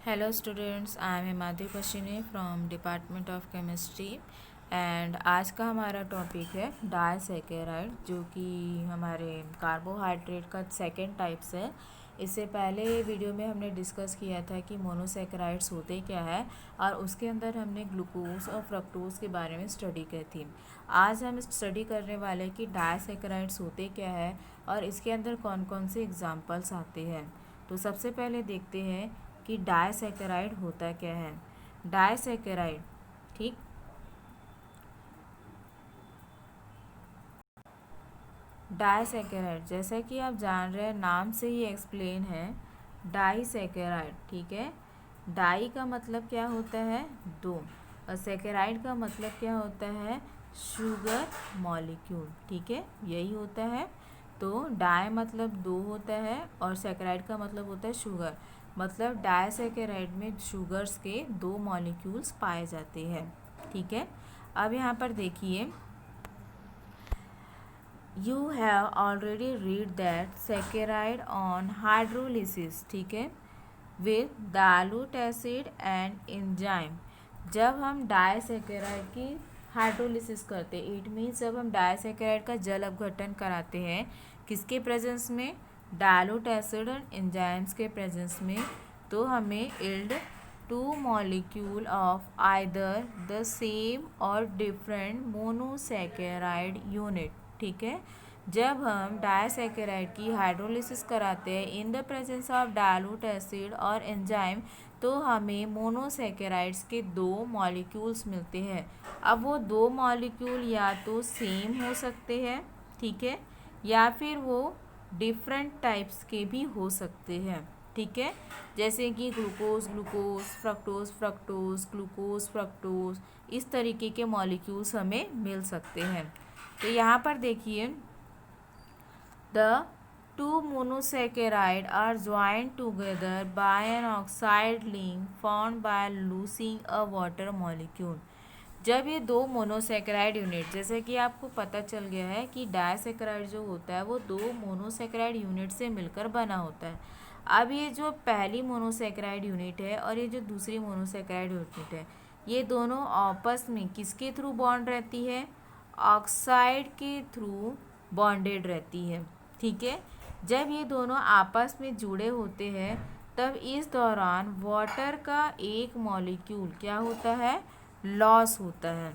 Hello students, I am Himadri Pashine from department of chemistry and आज का हमारा टॉपिक है डाइसैकेराइड, जो कि हमारे कार्बोहाइड्रेट का सेकेंड टाइप्स है। इससे पहले वीडियो में हमने डिस्कस किया था कि मोनोसैकेराइड्स होते क्या है और उसके अंदर हमने ग्लूकोज और फ्रक्टोज के बारे में स्टडी की थी। आज हम स्टडी करने वाले कि डाइसैकेराइड्स होते क्या है और इसके अंदर कौन कौन से एग्जाम्पल्स आते हैं। तो सबसे पहले देखते हैं कि डाइसैकेराइड होता क्या है। डाइसैकेराइड, ठीक, डाइसैकेराइड जैसा कि आप जान रहे हैं, नाम से ही एक्सप्लेन है, डाइसैकेराइड, ठीक है। डाई का मतलब क्या होता है, दो, और सैकेराइड का मतलब क्या होता है, शुगर मॉलिक्यूल, ठीक है, यही होता है। तो डाई मतलब दो होता है और सैकेराइड का मतलब होता है शुगर, मतलब डाइसैकेराइड में शुगर्स के दो मॉलिक्यूल्स पाए जाते हैं, ठीक है। अब यहाँ पर देखिए, you have already read that saccharide on hydrolysis, ठीक है, with dilute acid and enzyme. जब हम डाइसैकेराइड की हाइड्रोलिसिस करते हैं, इट मीन्स जब हम डाइसैकेराइड का जल अपघटन कराते हैं, किसके प्रेजेंस में, डाइल्यूट एसिड और एंजाइम्स के प्रेजेंस में, तो हमें yield two molecule of either the same और डिफरेंट मोनोसैकेराइड यूनिट, ठीक है। जब हम डाइसैकेराइड की हाइड्रोलिसिस कराते हैं in the presence of dilute acid और एंजाइम, तो हमें मोनोसैकेराइड्स के दो मॉलिक्यूल्स मिलते हैं। अब वो दो मॉलिक्यूल या तो सेम हो सकते हैं, ठीक है, या फिर वो डिफरेंट टाइप्स के भी हो सकते हैं, ठीक है। जैसे कि glucose glucose, fructose fructose, glucose fructose, इस तरीके के मॉलिक्यूल्स हमें मिल सकते हैं। तो यहाँ पर देखिए, the two monosaccharide are joined together by an oxide link formed by losing a water molecule। जब ये दो मोनोसैकेराइड यूनिट, जैसे कि आपको पता चल गया है कि डाइसैकेराइड जो होता है वो दो मोनोसैकेराइड यूनिट से मिलकर बना होता है। अब ये जो पहली मोनोसैकेराइड यूनिट है और ये जो दूसरी मोनोसैकेराइड यूनिट है, ये दोनों आपस में किसके थ्रू बॉन्ड रहती है, ऑक्साइड के थ्रू बॉन्डेड रहती है, ठीक है। जब ये दोनों आपस में जुड़े होते हैं, तब इस दौरान वाटर का एक मॉलिक्यूल क्या होता है, लॉस होता है,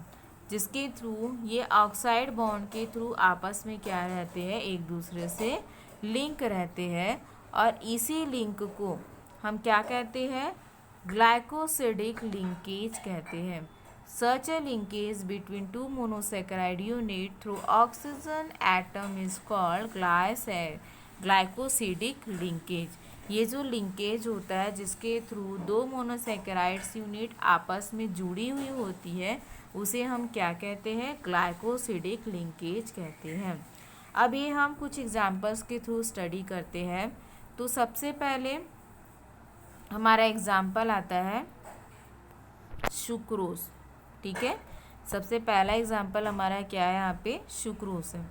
जिसके थ्रू ये ऑक्साइड बॉन्ड के थ्रू आपस में क्या रहते हैं, एक दूसरे से लिंक रहते हैं। और इसी लिंक को हम क्या कहते हैं, ग्लाइकोसिडिक लिंकेज कहते हैं। Such a linkage between two monosaccharide unit through oxygen atom is called glycosidic linkage। ये जो लिंकेज होता है जिसके थ्रू दो मोनोसैकेराइड्स यूनिट आपस में जुड़ी हुई होती है, उसे हम क्या कहते हैं, ग्लाइकोसिडिक लिंकेज कहते हैं। अब ये हम कुछ एग्जांपल्स के थ्रू स्टडी करते हैं। तो सबसे पहले हमारा एग्जांपल आता है सुक्रोज, ठीक है। सबसे पहला एग्जांपल हमारा क्या है, यहाँ पे सुक्रोज है।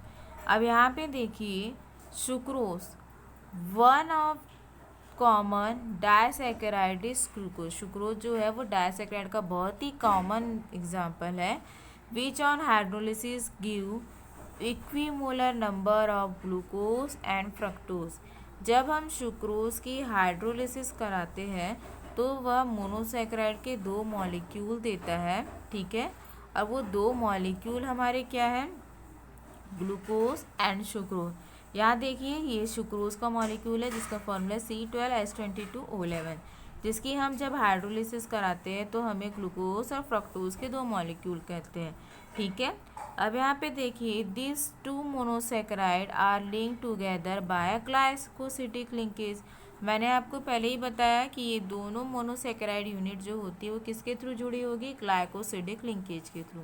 अब यहाँ पे देखिए, sucrose one of common disaccharide is glucose. Sucrose जो है वो डाइसैकेराइड का बहुत ही कॉमन एग्जांपल है, which on hydrolysis give equimolar number of glucose and fructose. जब हम सुक्रोज की हाइड्रोलिसिस कराते हैं तो वह मोनोसैकेराइड के दो मॉलिक्यूल देता है, ठीक है। अब वो दो मॉलिक्यूल हमारे क्या है, ग्लूकोज एंड सुक्रोज। यहाँ देखिए, ये सुक्रोज का मॉलिक्यूल है जिसका फॉर्मूला C12H22O11, जिसकी हम जब हाइड्रोलिसिस कराते हैं तो हमें ग्लूकोज और फ्रक्टोज के दो मॉलिक्यूल कहते हैं, ठीक है। अब यहाँ पे देखिए, this two monosaccharide are link together by glycosidic linkage. मैंने आपको पहले ही बताया कि ये दोनों मोनोसैकेराइड यूनिट जो होती है वो किसके थ्रू जुड़ी होगी, ग्लाइकोसिडिक लिंकेज के थ्रू।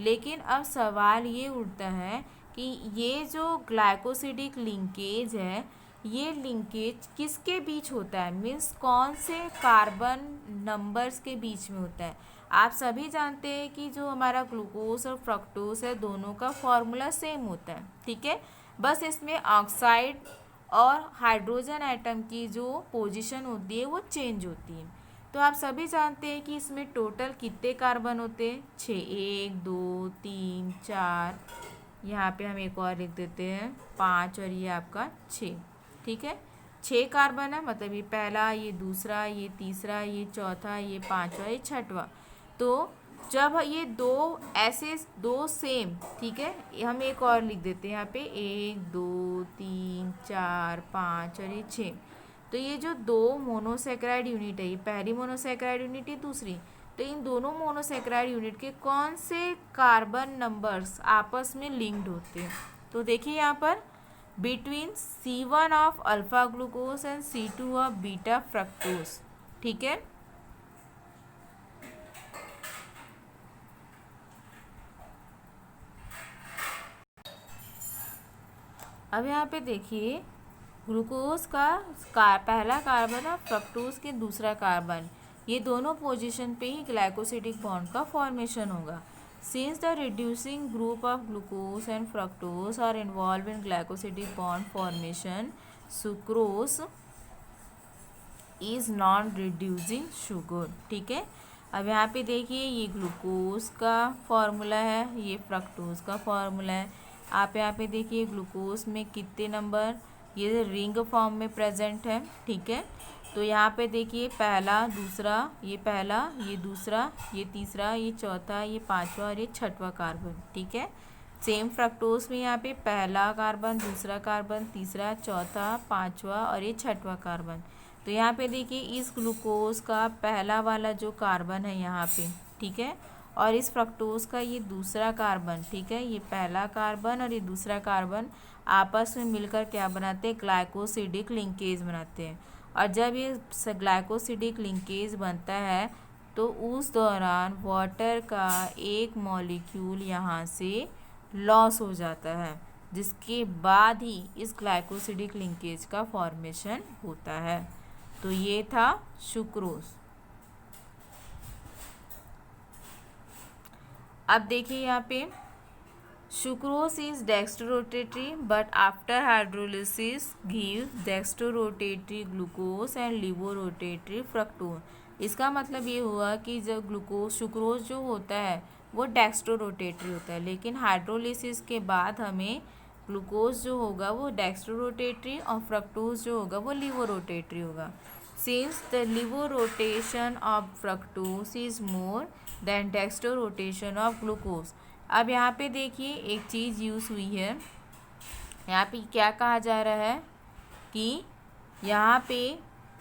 लेकिन अब सवाल ये उठता है कि ये जो ग्लाइकोसिडिक लिंकेज है, ये लिंकेज किसके बीच होता है, मीन्स कौन से कार्बन नंबर्स के बीच में होता है। आप सभी जानते हैं कि जो हमारा ग्लूकोज और फ्रक्टोज है, दोनों का फॉर्मूला सेम होता है, ठीक है। बस इसमें ऑक्साइड और हाइड्रोजन एटम की जो पोजीशन होती है वो चेंज होती है। तो आप सभी जानते हैं कि इसमें टोटल कितने कार्बन होते हैं, 6, 1 2 3 4, यहाँ पे हम एक और लिख देते हैं 5 और ये आपका 6, ठीक है। 6 कार्बन है, मतलब ये पहला, ये दूसरा, ये तीसरा, ये चौथा, ये पांचवा, ये छठवा। तो जब ये दो ऐसे दो सेम, ठीक है, हम एक और लिख देते हैं यहाँ पे 1 2 3 4 5 और ये 6। तो ये जो दो मोनोसेक्राइड यूनिट है, ये पहली मोनोसेक्राइड यूनिट है, दूसरी, तो इन दोनों मोनोसेक्राइड यूनिट के कौन से कार्बन नंबर्स आपस में लिंक्ड होते हैं। तो देखिए यहाँ पर between C1 of alpha glucose and C2 of beta fructose, ठीक है। अब यहाँ पे देखिए ग्लूकोज का पहला कार्बन और फ्रक्टोज के दूसरा कार्बन, ये दोनों पोजीशन पे ही ग्लाइकोसिडिक बॉन्ड का फॉर्मेशन होगा। Since the reducing group of glucose and fructose are involve in glycosidic bond formation, sucrose is non reducing sugar, ठीक है। अब यहाँ पे देखिए ये ग्लूकोज का फॉर्मूला है, ये फ्रक्टोज का फॉर्मूला है। आप यहाँ पे देखिए ग्लूकोज में कितने नंबर, ये रिंग फॉर्म में प्रेजेंट है, ठीक है। तो यहाँ पे देखिए पहला, दूसरा, ये पहला, ये दूसरा, ये तीसरा, ये चौथा, ये पांचवा और ये छठवा कार्बन, ठीक है। सेम फ्रक्टोज में यहाँ पे पहला कार्बन, दूसरा कार्बन, तीसरा, चौथा, पांचवा और ये छठवा कार्बन। तो यहाँ पे देखिए इस ग्लूकोज का पहला वाला जो कार्बन है यहाँ पे, ठीक है, और इस फ्रक्टोज का ये दूसरा कार्बन, ठीक है, ये पहला कार्बन और ये दूसरा कार्बन आपस में मिलकर क्या बनाते हैं, ग्लाइकोसिडिक लिंकेज बनाते हैं। और जब ये ग्लाइकोसिडिक लिंकेज बनता है तो उस दौरान वाटर का एक मॉलिक्यूल यहाँ से लॉस हो जाता है, जिसके बाद ही इस ग्लाइकोसिडिक लिंकेज का फॉर्मेशन होता है। तो ये था सुक्रोज। अब देखिए यहाँ पे sucrose is dextrorotatory but after hydrolysis give dextrorotatory glucose and laevorotatory fructose. इसका मतलब ये हुआ कि जब ग्लूकोज सुक्रोज जो होता है वो डेक्स्ट्रोरोटेटरी होता है, लेकिन हाइड्रोलिसिस के बाद हमें ग्लूकोज जो होगा वो डेक्स्ट्रोरोटेटरी और फ्रक्टोज जो होगा वो लिवोरोटेटरी होगा। Since the laevorotation of fructose is more than dextrorotation of glucose. अब यहाँ पे देखिए एक चीज़ यूज़ हुई है, यहाँ पे क्या कहा जा रहा है कि यहाँ पे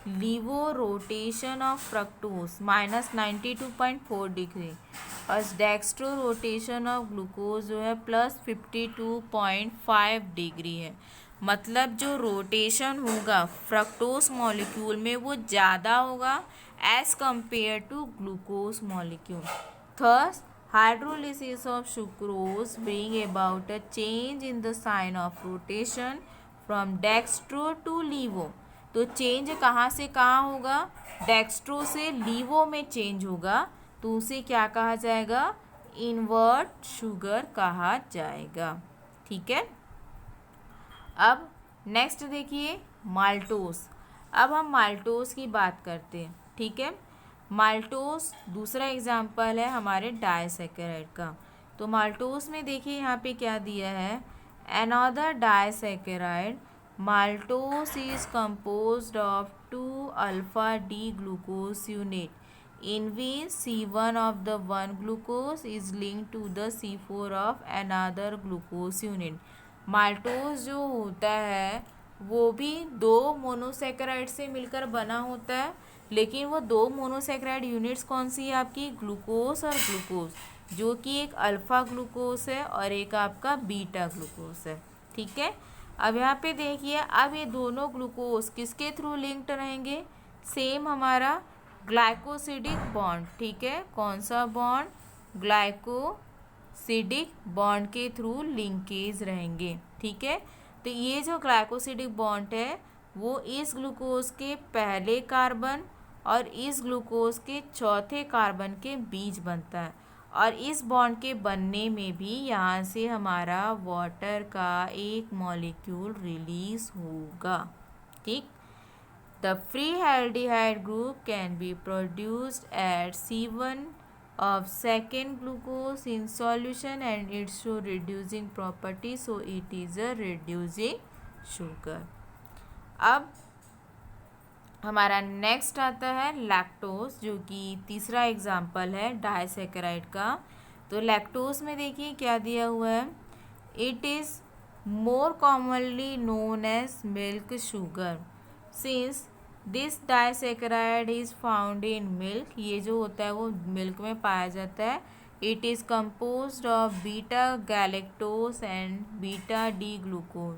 लीवो रोटेशन ऑफ फ्रक्टोज -92.4 डिग्री और डेक्स्ट्रो रोटेशन ऑफ ग्लूकोज जो है +52.5 डिग्री है। मतलब जो रोटेशन होगा फ्रक्टोज मॉलिक्यूल में वो ज़्यादा होगा as compare to glucose molecule. Thus hydrolysis of sucrose bring about a change in the sign of rotation from dextro to levo। तो चेंज कहाँ से कहाँ होगा, डेक्स्ट्रो से लीवो में चेंज होगा, तो उसे क्या कहा जाएगा, इन्वर्ट शुगर कहा जाएगा, ठीक है। अब नेक्स्ट देखिए माल्टोस। अब हम माल्टोस की बात करते हैं, ठीक है। माल्टोस दूसरा एग्जाम्पल है हमारे डाइसैकेराइड का। तो माल्टोस में देखिए यहाँ पे क्या दिया है, another disaccharide maltose is composed of 2 alpha D glucose unit in which C1 of the one glucose is linked to the C4 of another glucose unit। Maltose जो होता है वो भी दो मोनोसेकेराइड से मिलकर बना होता है, लेकिन वो दो मोनोसेक्राइड यूनिट्स कौन सी है आपकी, ग्लूकोज और ग्लूकोज, जो कि एक अल्फ़ा ग्लूकोज है और एक आपका बीटा ग्लूकोज है, ठीक है। अब यहाँ पे देखिए अब ये दोनों ग्लूकोज किसके थ्रू लिंक्ड रहेंगे, सेम हमारा ग्लाइकोसिडिक बॉन्ड, ठीक है। कौन सा बॉन्ड, ग्लाइकोसिडिक बॉन्ड के थ्रू लिंकेज रहेंगे, ठीक है। तो ये जो ग्लाइकोसिडिक बॉन्ड है वो इस ग्लूकोज के पहले कार्बन और इस ग्लूकोज के चौथे कार्बन के बीच बनता है, और इस बॉन्ड के बनने में भी यहाँ से हमारा वाटर का एक मॉलिक्यूल रिलीज होगा, ठीक। The free aldehyde group can be produced at C1 of second glucose in solution and it show reducing property, so it is a reducing sugar. अब हमारा नेक्स्ट आता है लैक्टोज, जो कि तीसरा एग्जाम्पल है डाइसैकेराइड का। तो लैक्टोज में देखिए क्या दिया हुआ है, it is more commonly known as milk sugar since this disaccharide is found in milk. ये जो होता है वो मिल्क में पाया जाता है। It is composed of beta galactose and beta D glucose.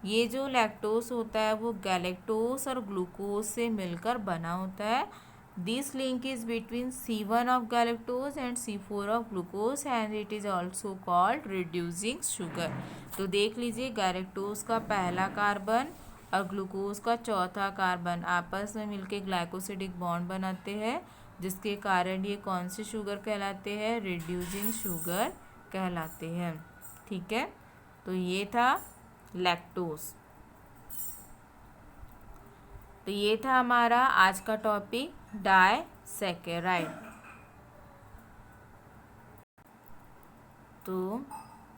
ये जो लैक्टोज होता है वो गैलेक्टोज और ग्लूकोज से मिलकर बना होता है। This link is between C1 of galactose and C4 of glucose and it is also called reducing sugar. तो देख लीजिए, गैलेक्टोज का पहला कार्बन और ग्लूकोज का चौथा कार्बन आपस में मिलकर ग्लाइकोसिडिक बॉन्ड बनाते हैं, जिसके कारण ये कौन से शुगर कहलाते हैं, रिड्यूसिंग शुगर कहलाते हैं। ठीक है, तो ये था लैक्टोज। तो ये था हमारा आज का टॉपिक डाइसैकेराइड। तो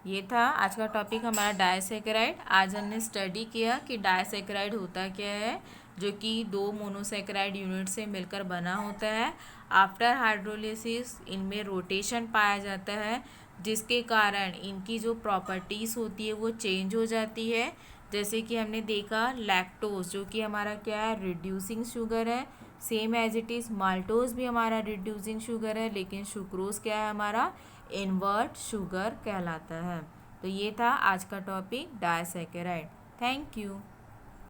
ये था आज का टॉपिक हमारा डाइसैकेराइड। आज हमने स्टडी किया कि डाइसैकेराइड होता क्या है, जो कि दो मोनोसैकेराइड यूनिट से मिलकर बना होता है। आफ्टर हाइड्रोलिसिस इनमें रोटेशन पाया जाता है, जिसके कारण इनकी जो प्रॉपर्टीज़ होती है वो चेंज हो जाती है। जैसे कि हमने देखा लैक्टोज, जो कि हमारा क्या है, रिड्यूसिंग शुगर है। Same as it is maltose भी हमारा रिड्यूसिंग शुगर है, लेकिन सुक्रोज क्या है, हमारा इन्वर्ट शुगर कहलाता है। तो ये था आज का टॉपिक डाइसैकेराइड। Thank you.